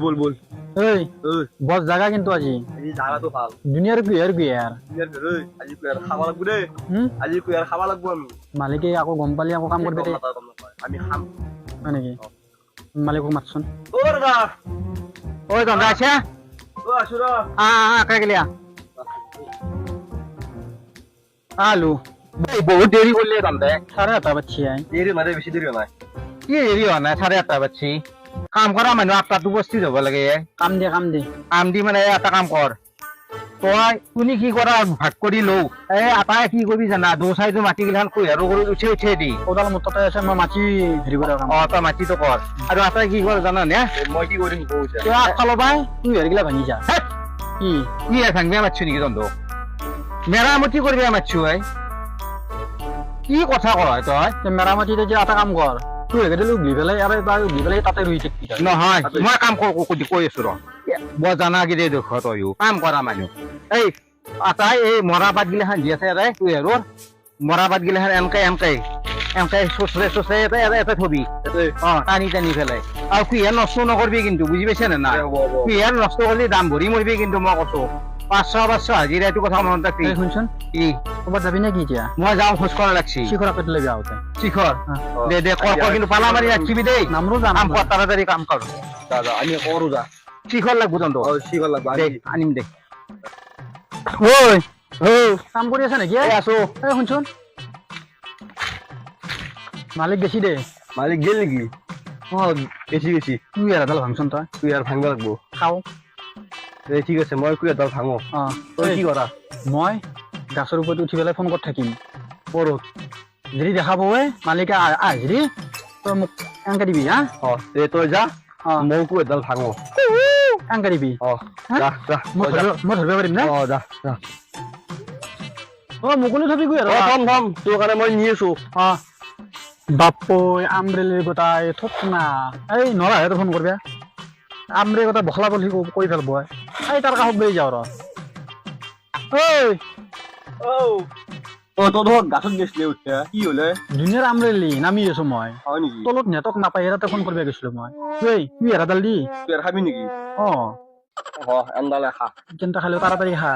बोल बोल এই বস জায়গা কিন্তু আজি এই জায়গা তো ভাল দুনিয়ার কি আর ইয়ার রে আজি কুয়ার খাওয়া লাগবে রে আজি কুয়ার খাওয়া লাগবে আমি মালিকে আকৌ গম পালি আকৌ কাম করবে আমি খাম হয় নাকি মালিকক মাতছুন ও দাদা ওই দন্দা আছে ও আসুরা কা গেলিয়া আলু বহুত দেরি করলে দন্দে 8:30 বাজছি দেরি মানে বেশি দেরি হয় না কি দেরি হয় না 8:30 বাজছি কাম করা মানে 8টাত উপস্থিত হব লাগে কাম দি মানে এটা কাম কর তই তুমি কি করা ভাগ কৰি লও আটাই কি কৰিবি জানা দো চাইটো মাটি গিলান কই আৰু কৰি উঠে দি ওদাল মততে আছে মই মাটি হেৰি কৰা কাম তই মাটি তো কৰ আৰু আটাই কি কৰ জানা নে মই কি কৰিম কইছা তই আকাল বাই তুই হেৰিগিলা ভাঙি যা কি ভাঙবে মাছছো নেকি তন্দ মেৰামতি কৰিবি মাছছো কি কথা কয় তই মেৰামতিতে যে এটা কাম কৰ তুই হেগে দিলু গলি পেলাই আৰু বা গলি পেলাই তাতে ৰৈ থাকিবি নহয় মই কাম কৈ আছো ৰ বৰ জানা কি দে দেখ তইও কাম কৰা মানুহ এই আটাই এই মৰাপাত গিলাখান দি আছে তুই আৰু মৰাপাত গিলাখান এনকে চোচৰে এটা থবি টানি পেলাই আৰু কুঁহিয়াৰ নষ্ট নকৰিবি কিন্তু বুজি পাইছে নে নাই কুঁহিয়াৰ নষ্ট কৰিলে দাম ভৰি মৰিবি কিন্তু মই কৈছো 500 হাজিৰা এইটো কথা মনত ৰাখবি শুনচোন কি ক'ৰবাত যাবি নেকি এতিয়া মই যাওঁ খোজ কঢ়া লাগছি শিখৰ আপেট লৈ যাওঁতে শিখৰ দে কৰ কিন্তু পালা মাৰি ৰাখিবি দেই নামৰো যাম কাম কৰ তাড়াতাড়ি কাম কৰ দাদা আমি কৰো যা শিখৰ লাগব তন্ত শিখৰ লাগব আনিম দে কাম কৰি আছে নেকি আছো শুনচোন মালিক গেছি দে মালিক গেল নেকি গেছি তুই আর এডাল ভাঙচোন তুই আর ভাঙবা লাগবো খাও ঠিক আছে মই কুই এডাল ভাঙো তই কি কৰা মই গাছৰ ওপৰত উঠি পেলাই ফোন কৰি থাকিম পৰত যদি দেখা পাৱে মালিকে আহিলি তই মোক এংকে দিবি হা তই যা মই কুই এডাল ভাঙো এংকে দিবি মই ধৰিব পাৰিম নে মুকলি থবি গৈ আৰু থম তোৰ কাৰণে মই নি আছো বাপই আমৰেলি গোটাই থপ না এই নৰাহে ফোন কৰবা আমৰে গোটাই বখলা বলি কৰি পেলাব এই তাৰ কাষত বহি যাওঁ তোৰ গাছত গৈছিলে উঠা কি হলে দুনিয়াৰ আমৰেলি নামি আছো মই হয় নেকি তলত নেটক নাপাই তাতে ফোন কৰিব গৈছিলো মই তুই এৰাডাল দি তুই আর খাবি নেকি এনডালে খা কিন্তু খালি তাড়াতাড়ি খা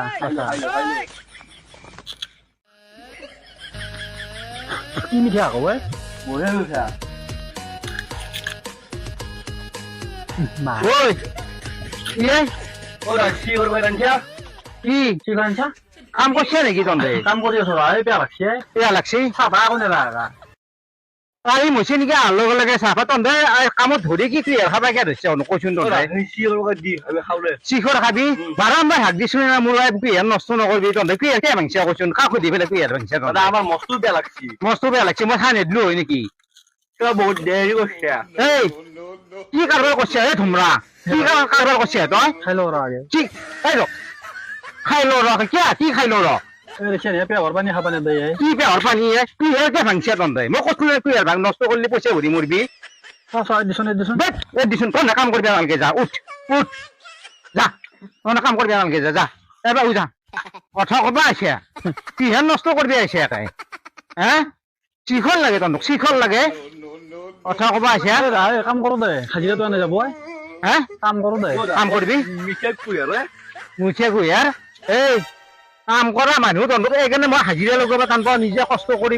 কি মিঠা আকৌ বঢ়িয়া মিঠা কাম করছে নাকি তন্তে কাম কৰি আছো বেয়া লাগছে চাহপাত আকৌ নেলাগা তাই মইছে নেকি আহাৰ লগে লগে চাহপাত তন্তে কামত ধৰি কি তুই খাবা কে ধৰিছে কৈছোন তন্তে শিখৰ খাবি বাৰাম্বাৰ হাক দিছো না মোৰ কুঁহিয়াৰ নষ্ট নকৰিবি তন্তে কুঁহিয়াৰ কিয় ভাঙিছে কৈছোন কাক সুধি পেলাই কুঁহিয়াৰ ভাঙিছে আমাৰ মস্তু বেয়া লাগছে মই খাই নিদিলো হয় নেকি তই বহুত দেৰি কৰিছে এই কি কাৰবাৰ কৰিছে এই ধুমৰা কি কাৰবাৰ কৰিছে তই খাই ল আগে কি খাই ল কি খাই ল পেহৰ পানী খাব নেদে কি পেহৰ পানী কুঁহিয়াৰ কে ভাঙিছে তন্তে মই কৈছিলো কুঁহিয়াৰ ভাঙ নষ্ট কৰিলে পইচা ভৰি মৰিবি দিছোন তই কাম কৰিবি নালাগে যা উঠ যা তই কাম কৰিবি নালাগে যা এবাৰ যা কথা কবা আহিছে কুঁহিয়াৰ নষ্ট কৰিবি আহিছে এটাই শিখৰ লাগে তন্তক শিখৰ লাগে কথা কবা আহিছে কাম কৰো দে হাজিৰাটো আনে যাব কাম কৰো দে কাম কৰিবি মিঠাই কুঁহিয়াৰ এই কাম কৰা মানুহ তন্তক এইকাৰণে মই হাজিৰা লগাব টান পাওঁ নিজে কষ্ট কৰি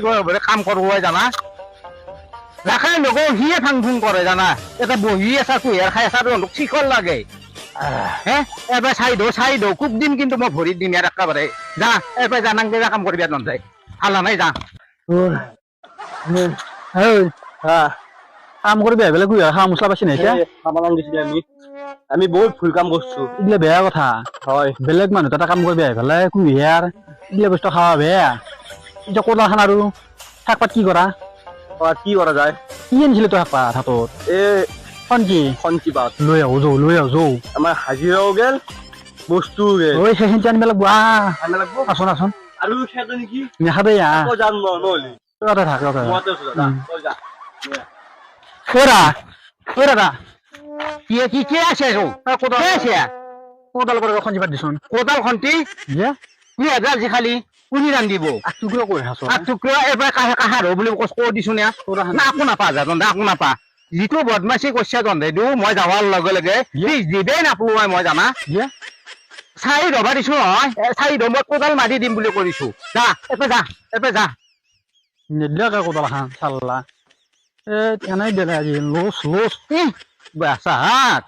কাম কৰো জানা ৰাখাই নকওঁ সিয়ে ফাং ফুং কৰে জানা এটা বহি আছা কুঁহিয়াৰ খাই আছা তন্তক শিখৰ লাগে এবাৰ চাই দৌ খুব দিম কিন্তু মই ভৰিত দিম ইয়াৰ একেবাৰে যা এবাৰ জানাং দে কাম কৰিবি তন্তে ভাল নাই যা কাম কৰিবি বেলেগ কুঁহিয়াৰ খা মছলা পাইছি নাই আমি বহুত ভুল কাম করছো এগুলা বেয়া কথা হয় বেলেগ মানুহ এটা কাম করবি আহি পেলাই কুঁহিয়াৰ এগুলা বস্তু খাওয়া বেয়া এতিয়া কোলা খান আৰু শাকপাত কি কৰা যায় কি আনিছিলি তই শাকপাত হাতত খনকি পাত লৈ আহো যৌ আমাৰ হাজিৰাও গেল বস্তু গেল সেইখিনি আনিব লাগব আছোন আৰু খেতে নেকি নেখাবি যাম নহ'লে তই থাক দাদা কি আছে কোদাল করে খঞ্জি পাত দিছোন কোদাল খন্তি তুই এডাল যি খালি উনি ৰান্ধিব টুকুৰা কৰি আছো টুকুৰা এবাৰ কাহাৰ বুলি কৈ দিছো না আকো নাপা যা তন্দা আকো নাপা যিটো বদমাচি কৰিছে জন্দেদু মই যাৱাৰ লগে লগে সি জিবেই নাপলো মই জানা চাৰি ৰবা দিছো নহয় চাৰি মই কোদাল মাৰি দিম বুলি কৰিছো যা এপে যা নিদিয়াকে কোদাল খান চাল্লা এনেই দিলে আজি লোচ বেচা হাত